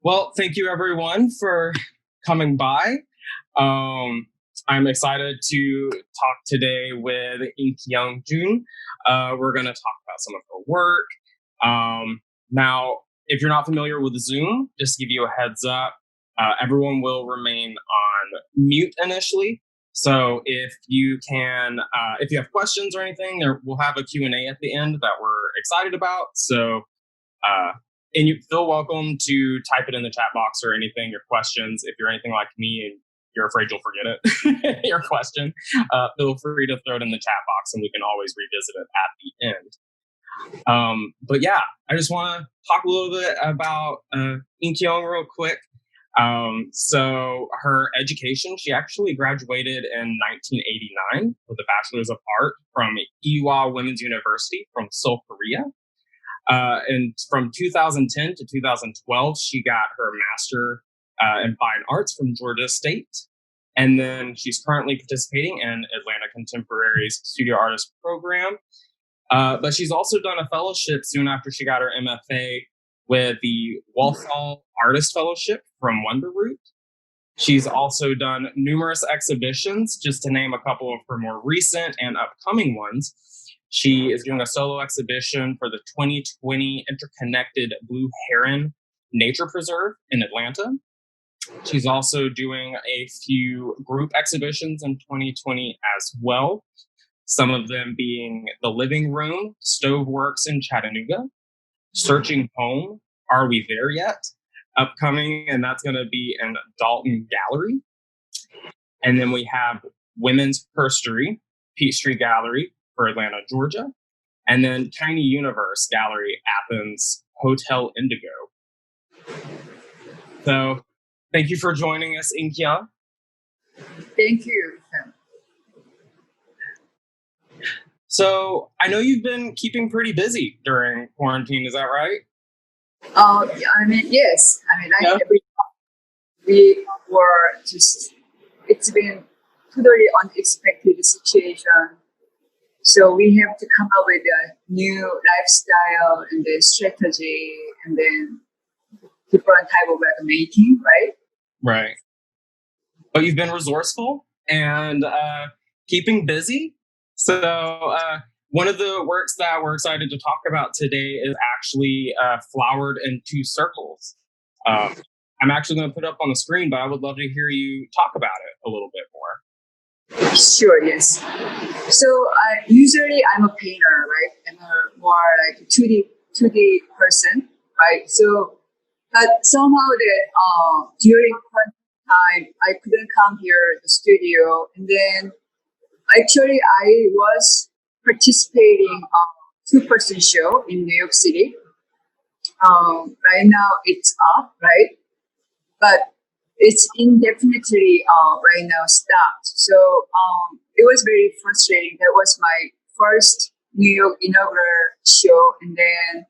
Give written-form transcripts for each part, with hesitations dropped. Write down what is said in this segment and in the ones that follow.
Well, thank you everyone for coming by. I'm excited to talk today with Kyoung Chun. We're going to talk about some of her work. Now, if you're not familiar with Zoom, just to give you a heads up, everyone will remain on mute initially. So if you have questions or anything, we'll have a Q&A at the end that we're excited about. So, and you feel welcome to type it in the chat box or anything, your questions. If you're anything like me and you're afraid you'll forget it, your question, feel free to throw it in the chat box and we can always revisit it at the end. But yeah, I just want to talk a little bit about Kyoung real quick. So her education, she actually graduated in 1989 with a Bachelor's of Art from Ewha Women's University from Seoul, Korea. And from 2010 to 2012, she got her Master in Fine Arts from Georgia State. And then she's currently participating in Atlanta Contemporary's Studio Artist Program. But she's also done a fellowship soon after she got her MFA with the Walthall Artist Fellowship from WonderRoot. She's also done numerous exhibitions, just to name a couple of her more recent and upcoming ones. She is doing a solo exhibition for the 2020 Interconnected Blue Heron Nature Preserve in Atlanta. She's also doing a few group exhibitions in 2020 as well. Some of them being The Living Room, Stoveworks in Chattanooga, Searching Home, Are We There Yet? Upcoming, and that's going to be in Dalton Gallery. And then we have Women's Herstory, Peachtree Gallery for Atlanta, Georgia. And then Tiny Universe Gallery, Athens, Hotel Indigo. So thank you for joining us, Kyoung. Thank you. So I know you've been keeping pretty busy during quarantine, is that right? Yes. We were it's been totally unexpected situation. So we have to come up with a new lifestyle and then strategy and then different type of making, right? Right. But you've been resourceful and keeping busy. So one of the works that we're excited to talk about today is actually flowered in two circles. I'm actually going to put it up on the screen, but I would love to hear you talk about it a little bit more. Sure, yes. So usually I'm a painter, right? I'm a more like 2D person, right? So, but somehow that during time I couldn't come here at the studio, and then actually I was participating on 2-person show in New York City. Right now it's up, right? But it's indefinitely right now stopped. So it was very frustrating. That was my first New York inaugural show, and then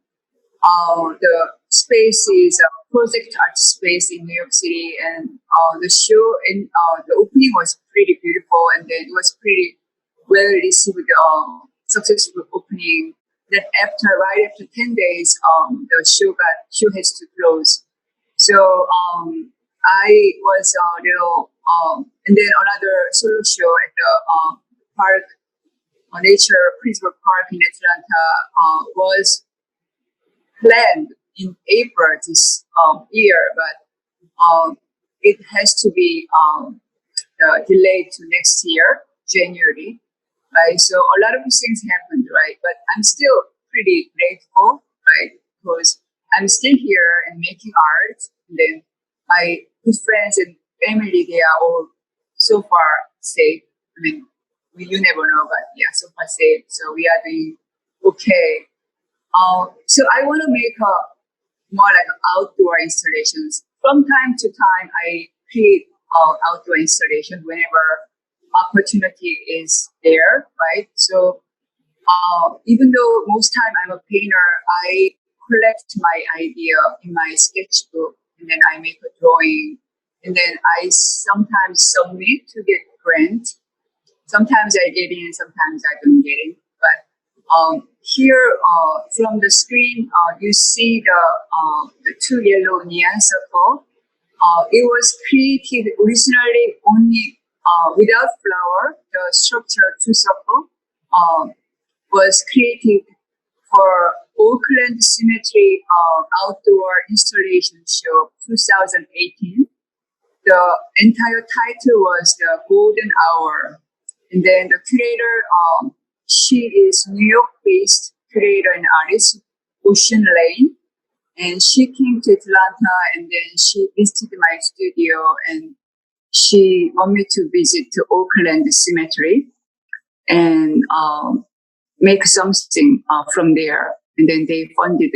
the space is a project art space in New York City, and the show and the opening was pretty beautiful, and then it was pretty well received, successful opening. Then right after 10 days, the show has to close. So I was and then another solo show at the park, Nature Preserve Park in Atlanta was planned in April this year, but it has to be delayed to next year, January, right? So a lot of these things happened, right? But I'm still pretty grateful, right? Because I'm still here and making art, and then my good friends and family, they are all so far safe. I mean, you never know, but yeah, so far safe. So we are doing okay. So I want to make more like outdoor installations. From time to time, I create outdoor installations whenever opportunity is there, right? So even though most time I'm a painter, I collect my idea in my sketchbook, and then I make a drawing, and then I sometimes submit to get grant. Sometimes I get in, sometimes I don't get in. But Here, from the screen, you see the two yellow neon circle. It was created originally only without flower. The structure two circle was created for Oakland Cemetery outdoor installation show 2018. The entire title was the Golden Hour. And then the curator, she is New York-based curator and artist, Ocean Lane. And she came to Atlanta and then she visited my studio and she wanted me to visit the Oakland Cemetery and make something from there. And then they funded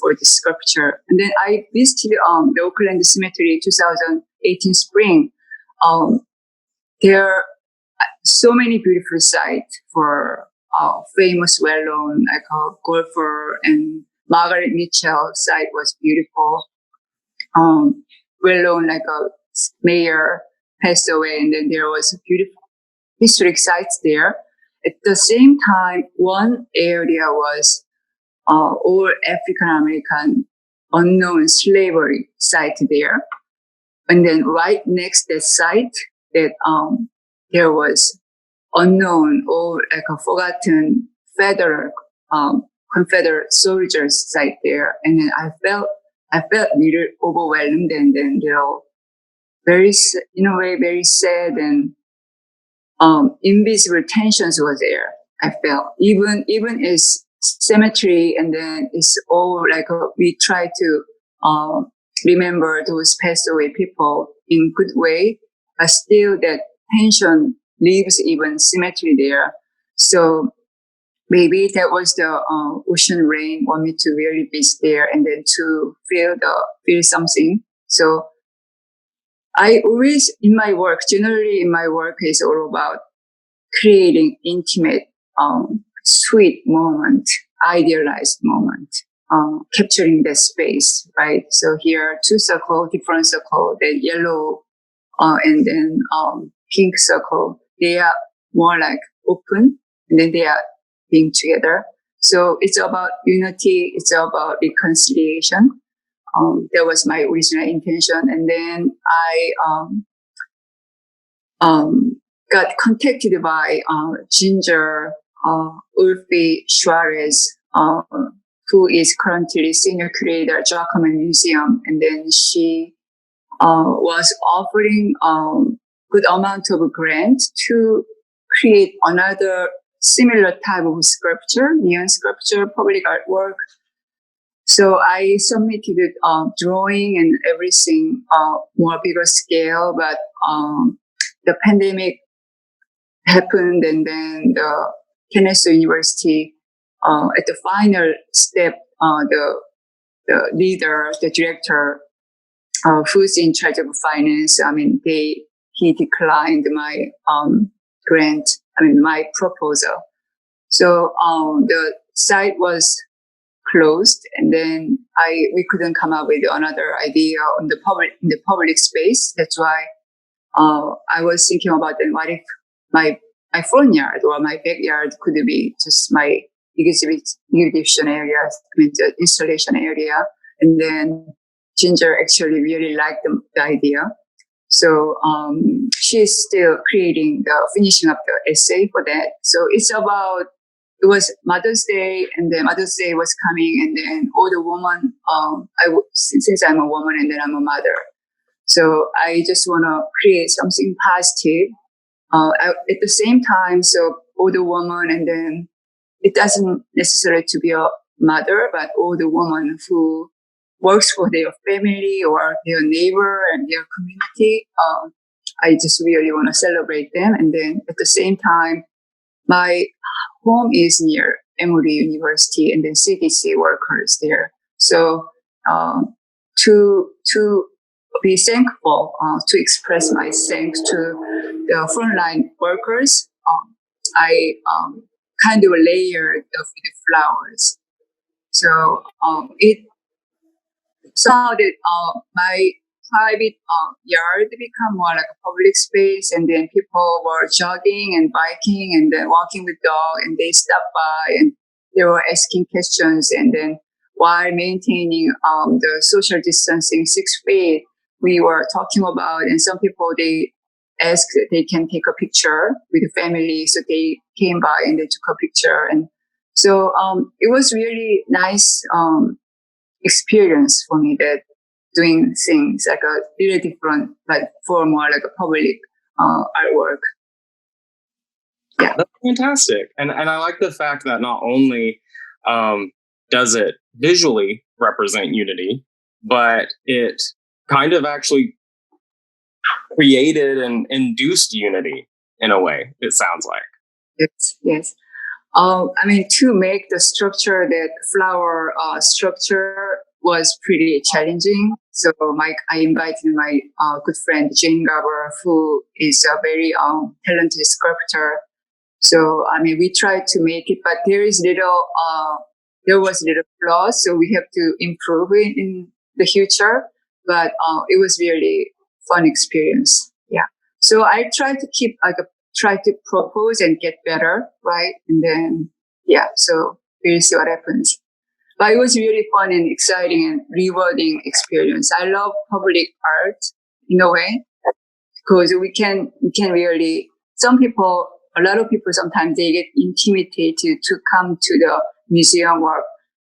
for the sculpture. And then I visited the Oakland Cemetery 2018 spring. There are so many beautiful sites for famous, well-known, like a golfer, and Margaret Mitchell site was beautiful. Well-known, like a mayor passed away, and then there was a beautiful historic sites there. At the same time, one area was all African American unknown slavery site there, and then right next to the site that there was unknown or like a forgotten federal Confederate soldiers site there, and then I felt really overwhelmed, and then very in a way very sad and invisible tensions were there. I felt even as cemetery, and then it's all like we try to remember those passed away people in good way, but still that tension leaves even cemetery there. So maybe that was the ocean rain want me to really visit there and then to feel something. So I always generally in my work is all about creating intimate, sweet moment, idealized moment, capturing the space, right? So here, different circle, the yellow, and then pink circle, they are more like open, and then they are being together. So it's about unity, it's about reconciliation. That was my original intention. And then I got contacted by Ginger Ulfi Suarez, who is currently senior curator at Albany Museum. And then she was offering good amount of grant to create another similar type of sculpture, neon sculpture, public artwork. So I submitted drawing and everything, more bigger scale, but the pandemic happened, and then the Kennesaw University, at the final step, the leader, the director, who's in charge of finance, he declined my grant, my proposal. So the site was closed, and then we couldn't come up with another idea in the public space. That's why I was thinking about then what if my front yard or my backyard could be just my exhibition area, the installation area. And then Ginger actually really liked the idea. So she's still finishing up the essay for that. So it was Mother's Day, and then Mother's Day was coming, and then all the woman, since I'm a woman and then I'm a mother. So I just want to create something positive. At the same time, so older woman, and then it doesn't necessarily to be a mother, but older woman who works for their family or their neighbor and their community. I just really want to celebrate them. And then at the same time, my home is near Emory University, and then CDC workers there. So to be thankful, to express my thanks to the frontline workers, I kind of layered the flowers. So it somehow that my private yard become more like a public space, and then people were jogging and biking and then walking with dog, and they stop by and they were asking questions, and then while maintaining the social distancing 6 feet, we were talking about, and some people, they asked that they can take a picture with the family, so they came by and they took a picture. And so it was really nice experience for me, that doing things like a really different, like for more like a public artwork. Yeah, That's fantastic. And I like the fact that not only does it visually represent unity, but it kind of actually created and induced unity in a way, it sounds like. yes. I mean, to make the structure, that flower structure was pretty challenging. So I invited my good friend Jane Garber, who is a very talented sculptor. So I mean, we tried to make it, but there was little flaws, so we have to improve it in the future. But it was really fun experience. Yeah. So I try to propose and get better, right? And then so we'll see what happens. But it was really fun and exciting and rewarding experience. I love public art in a way, because we can really, a lot of people sometimes they get intimidated to come to the museum or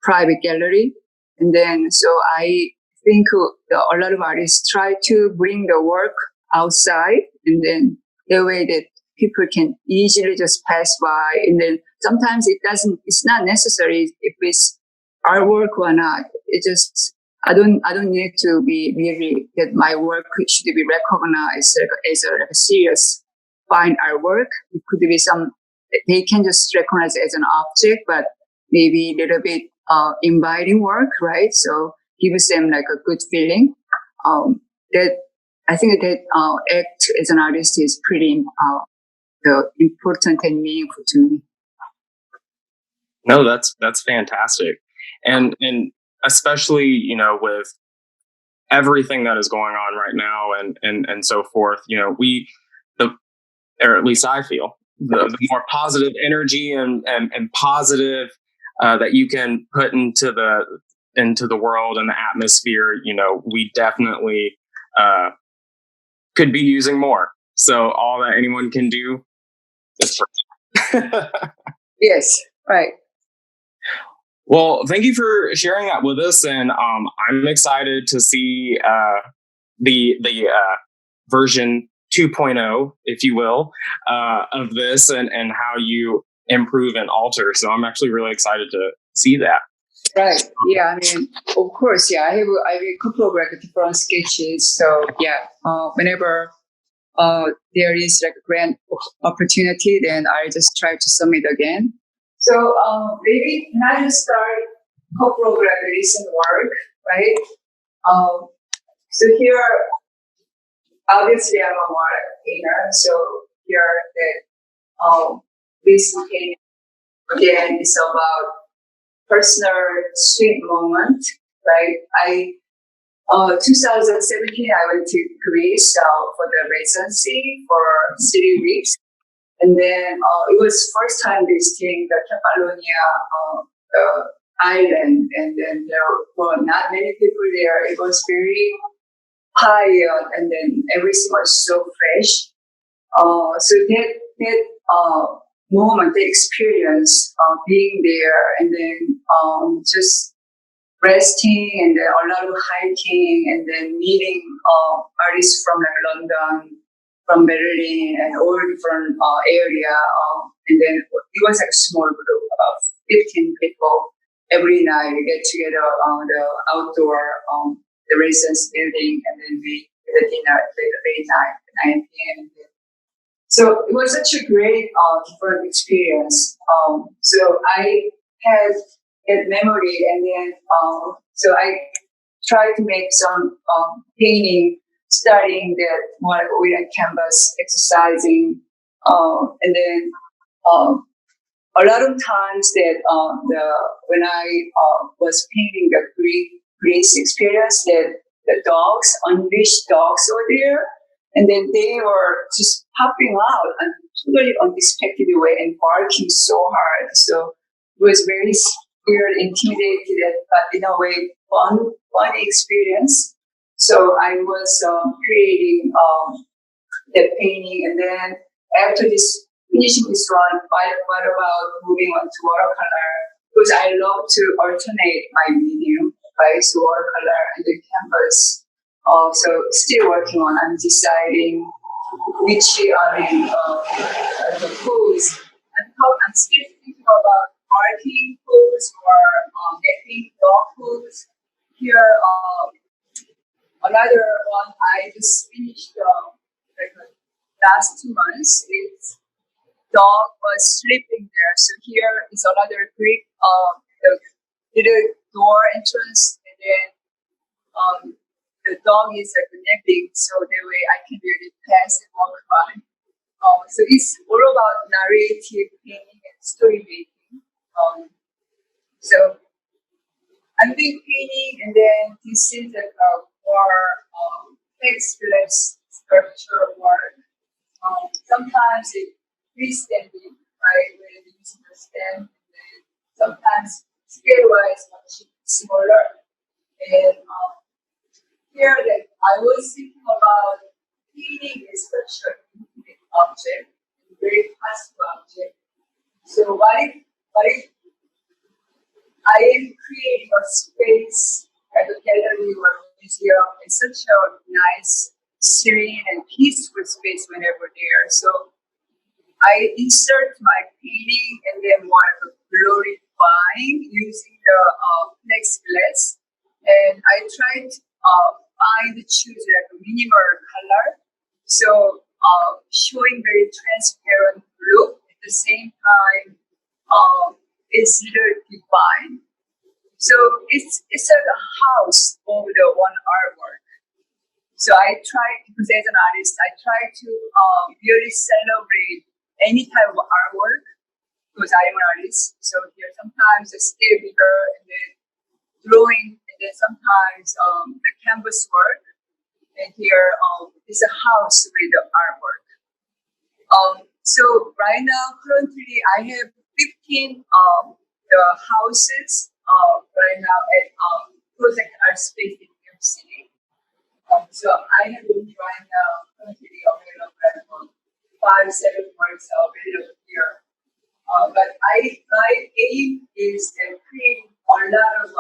private gallery. And then, so I think a lot of artists try to bring the work outside, and then the way that people can easily just pass by. And then sometimes it's not necessary if it's artwork or not. It just, I don't need to be really that my work should be recognized as a serious fine artwork. It could be they can just recognize it as an object, but maybe a little bit inviting work, right? So gives them like a good feeling. That I think that act as an artist is pretty important and meaningful to me. No, that's fantastic. And especially, with everything that is going on right now and so forth, or at least I feel the more positive energy and positive that you can put into the world and the atmosphere, we definitely could be using more. So all that anyone can do is perfect. Yes, right. Well, thank you for sharing that with us, and I'm excited to see the version 2.0, if you will, of this, and how you improve and alter. So I'm actually really excited to see that. Right. Yeah. I mean, of course. Yeah. I have a couple of different sketches. So yeah. Whenever there is like a grand opportunity, then I just try to submit again. So maybe can I just start a couple of recent work, right? So here, obviously, I'm a more painter. So here, this painting again is about personal sweet moment, right? 2017, I went to Greece for the residency for 3 weeks. And then it was first time visiting the Catalonia island. And then there were not many people there. It was very high, and then everything was so fresh. So that moment, the experience of being there, and then just resting, and then a lot of hiking, and then meeting artists from like London, from Berlin, and all different area. And then it was like a small group of 15 people. Every night we get together on the outdoor the residence building, and then we get a dinner at the late night, 9 p.m. So it was such a great different experience. So I had that memory, and then so I tried to make some painting, studying that more like oil and canvas, exercising, and then a lot of times that when I was painting the Greece experience, that the dogs, unleashed dogs were there, and then they were just popping out in totally unexpected way and barking so hard. So was very scared, intimidated, but in a way, fun experience. So I was creating the painting, and then after this finishing this one, what about moving on to watercolor? Because I love to alternate my medium, right? So watercolor and the canvas. So still working on. I'm deciding which the pose. I'm still thinking about marking pose or making dog pose. Here, another one I just finished like last 2 months. It's dog was sleeping there. So here is another brick, the little door entrance, and then the dog is like napping, so that way I can really pass and walk by. So it's all about narrative painting and story making. So I'm doing painting, and then this is like more text-less sculpture work. Sometimes it freestanding, right, when using the stand, and then sometimes scale-wise much smaller. And here, that I was thinking about painting is such an intimate object, a very passive object. So what if I am creating a space at a gallery or museum in such a nice, serene and peaceful space whenever there. So I insert my painting and then want to glorifying using the plexiglass, and I tried to choose like a minimal color, so showing very transparent look at the same time. It's little divine. So it's like a house over the one artwork. So I try, because as an artist, I try to really celebrate any type of artwork, because I am an artist. So here sometimes a scale bigger, and then drawing, and then sometimes the canvas work. And here is a house with the artwork. So right now, currently, I have 15 the houses right now at ProjectSpace in New York City. So I have only right now currently available 5-7 works available here. But my aim is to create a lot of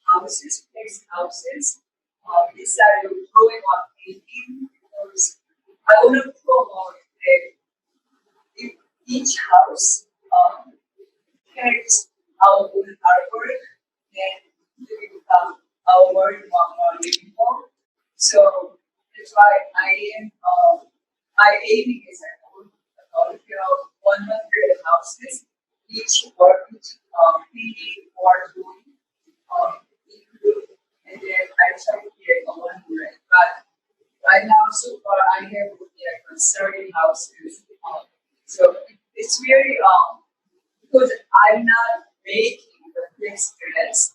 houses, fixed houses, instead of growing up painting, because I want to promote that each house carries our own artwork and to become our work more livable. So that's why I am my aiming is about 100 houses, each work, painting or doing, include, and then I try to get 100. But right now, so far, I have like 30 houses. So it's really because I'm not making the plexiglass.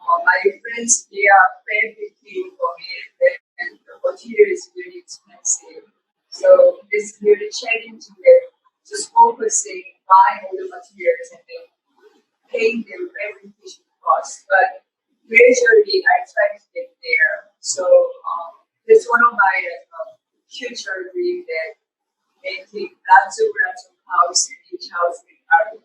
My friends, they are fabricating for me, and the material is really expensive. So it's really challenging them, just focusing, buying all the materials and then paying them fabrication costs. But gradually, I try to get there. So that's one of my future dreams, that making lots of house in each house with art.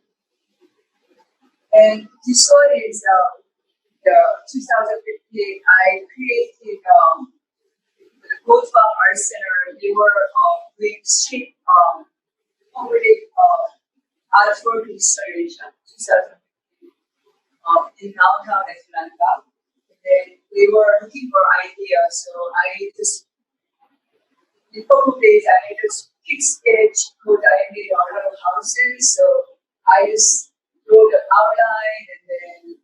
And this one is the 2015. I created the Goldfarb Art Center. They were doing street public artwork installation 2015 in downtown Atlanta. And then they were looking for ideas, so I just in a couple of days I just pick sketch, because I made a lot of houses, so I just wrote the outline, and then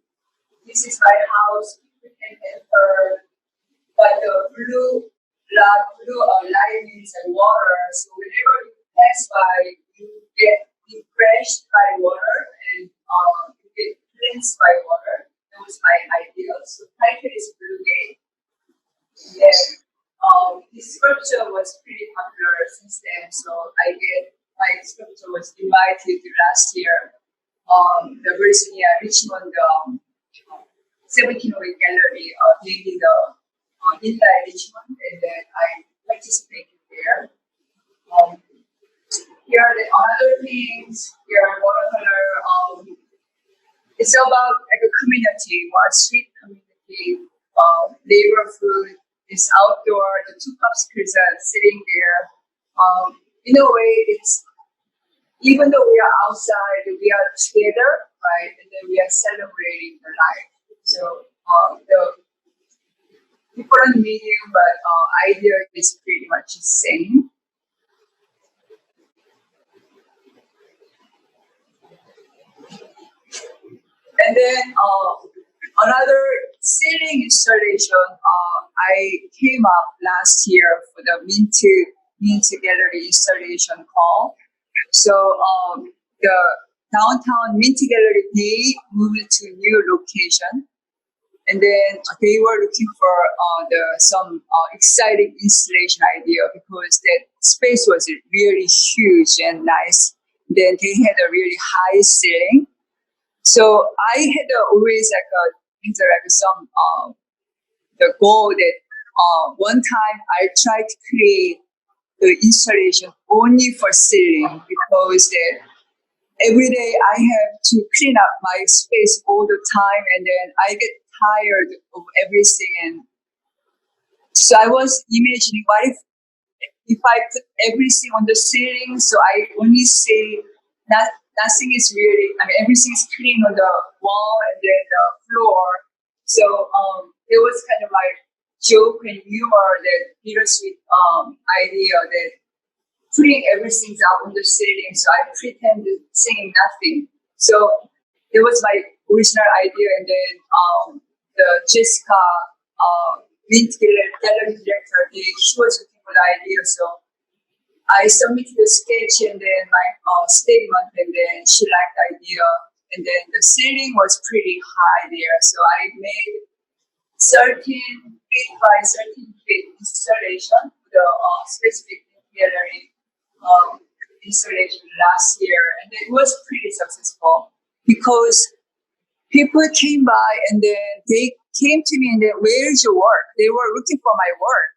this is my house, you can enter, but the blue light means like water, so whenever you pass by, you get refreshed by water, and you get cleansed by water. That was my idea. So title is Blue Gate. Yeah. This sculpture was pretty popular since then, so my sculpture was invited last year the Virginia Richmond 1708 gallery, they did InLight Richmond, and then I participated there. Here are the other things. Here are watercolor. It's about like a community, more street community, neighborhood. It's outdoor. The two popsicles are sitting there. In a way, it's even though we are outside, we are together, right? And then we are celebrating the life. So the different medium, but idea is pretty much the same. And then another ceiling installation I came up last year for the Mint Gallery installation call. So the downtown Mint Gallery, they moved to a new location. And then they were looking for some exciting installation idea because that space was really huge and nice. Then they had a really high ceiling. So I had always the goal that one time I tried to create the installation only for ceiling because that every day I have to clean up my space all the time, and then I get tired of everything. And so I was imagining, what if I put everything on the ceiling, so I only see nothing is really, everything is clean on the wall and then the floor. So it was kind of like joke and humor, that bittersweet idea that putting everything out on the ceiling, so I pretended seeing nothing. So it was my original idea, and then the Jessica Mint Gallery director, she was looking for the idea, so I submitted the sketch and then my statement, and then she liked the idea. And then the ceiling was pretty high there, so I made 13 feet by 13 feet installation for the specific gallery installation last year, and it was pretty successful because people came by and then they came to me and then, where's your work? They were looking for my work.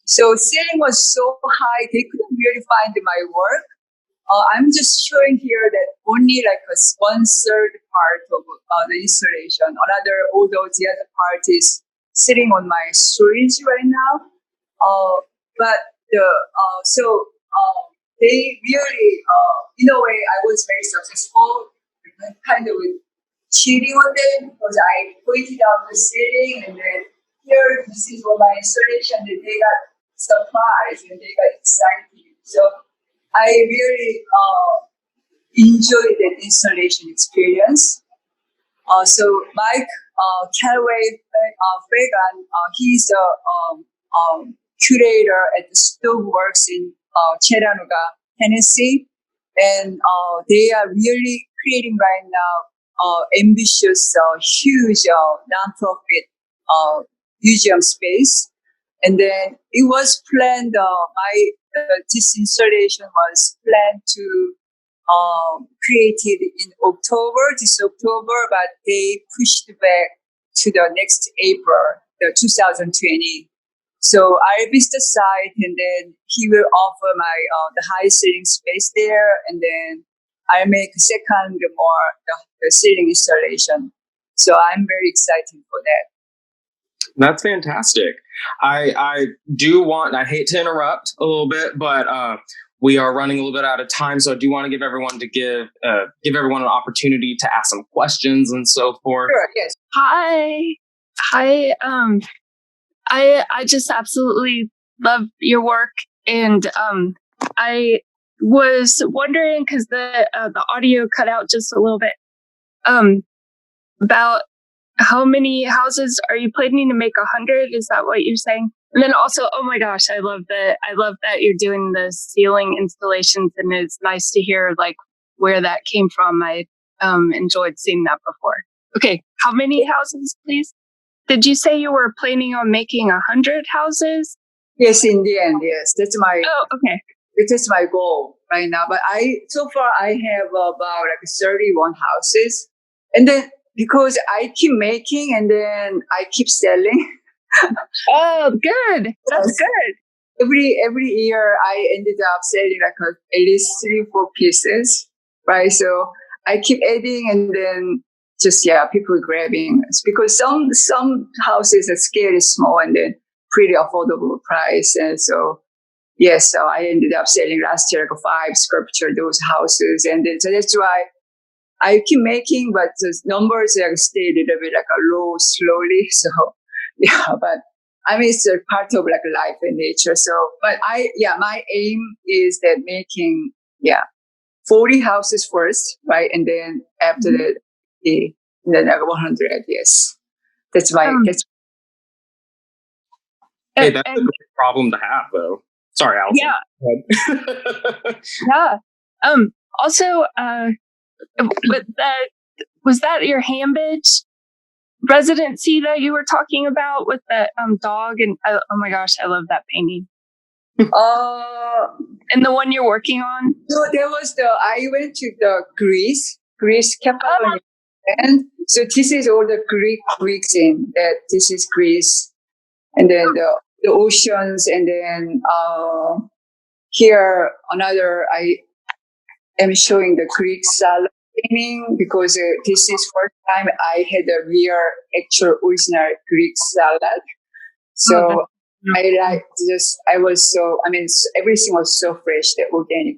So ceiling was so high, they couldn't really find my work. I'm just showing here that only like a 1/3 part of the installation. Although the other part is sitting on my storage right now. But they really, in a way, I was very successful. Kind of cheating on them because I pointed out the ceiling, and then here, this is what my installation, and they got surprised and they got excited. So I really enjoyed that installation experience. So Mike Callaway Fagan, he's a curator at the Stoveworks in Chattanooga, Tennessee, and they are really creating right now ambitious, huge nonprofit museum space. And then it was planned, this installation was planned to created in this October, but they pushed back to the next April, the 2020. So I visit the site, and then he will offer my the high ceiling space there, and then I'll make second the ceiling installation. So I'm very excited for that. That's fantastic. I hate to interrupt a little bit, but we are running a little bit out of time, so I do want to give everyone an opportunity to ask some questions and so forth. Sure, yes. Hi. I just absolutely love your work, and I was wondering, because the audio cut out just a little bit, about how many houses are you planning to make? 100? Is that what you're saying? And then also, oh my gosh, I love that you're doing the ceiling installations, and it's nice to hear like where that came from. I enjoyed seeing that before. Okay, how many houses, please? Did you say you were planning on making 100 houses? Yes, in the end, yes. That's my. Oh, okay. it is my goal right now. But so far I have about like 31 houses, and then because I keep making and then I keep selling. Oh, good. That's good. Every year I ended up selling like at least 3-4 pieces, right? So I keep adding and then just people grabbing. It's because some houses the scale is small and then pretty affordable price, and so yes, so I ended up selling last year like 5 sculpture those houses, and then so that's why I keep making, but the numbers like stay a little bit like low slowly. So but I mean it's a part of like life and nature. So, but my aim is that making 40 houses first, right, and then after that, then like 100. Yes, that's that's. Hey, that's a great problem to have, though. Sorry, Allison. Yeah. Also, was that your Hambidge residency that you were talking about with the dog? And oh my gosh, I love that painting. And the one you're working on? No, there was I went to the Greece Cappadocia, and so this is all the Greeks in that. This is Greece, and then the oceans, and then here another. I am showing the Greek salad painting because this is first time I had a real, actual, original Greek salad. So everything was so fresh, the organic.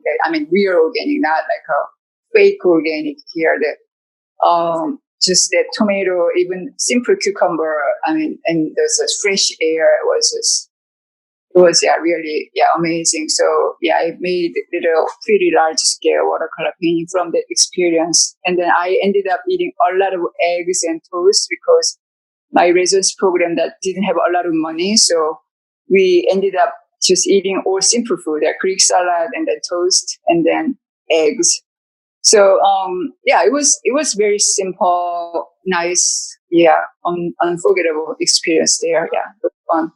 Real organic, not like a fake organic here. Just the tomato, even simple cucumber. And there's a fresh air. It was really amazing. So I made little pretty large scale watercolor painting from the experience, and then I ended up eating a lot of eggs and toast because my residence program that didn't have a lot of money, so we ended up just eating all simple food, like Greek salad and then toast and then eggs. So it was very simple, nice, unforgettable experience there. Yeah, it was fun.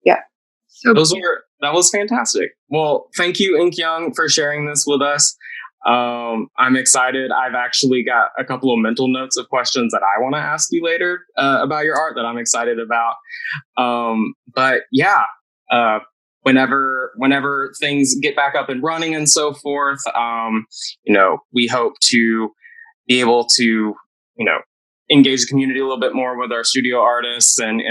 Yeah. So that was fantastic. Well, thank you, Kyoung, for sharing this with us. I'm excited. I've actually got a couple of mental notes of questions that I want to ask you later about your art that I'm excited about. But whenever things get back up and running and so forth, we hope to be able to, engage the community a little bit more with our studio artists and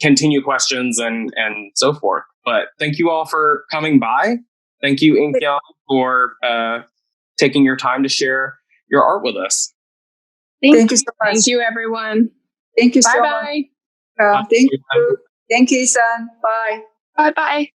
continue questions and so forth. But thank you all for coming by. Thank you, Kyoung, for taking your time to share your art with us. Thank you so much. Thank you, everyone. Thank you so much. Thank you. Thank you, Isan. Bye. Bye-bye.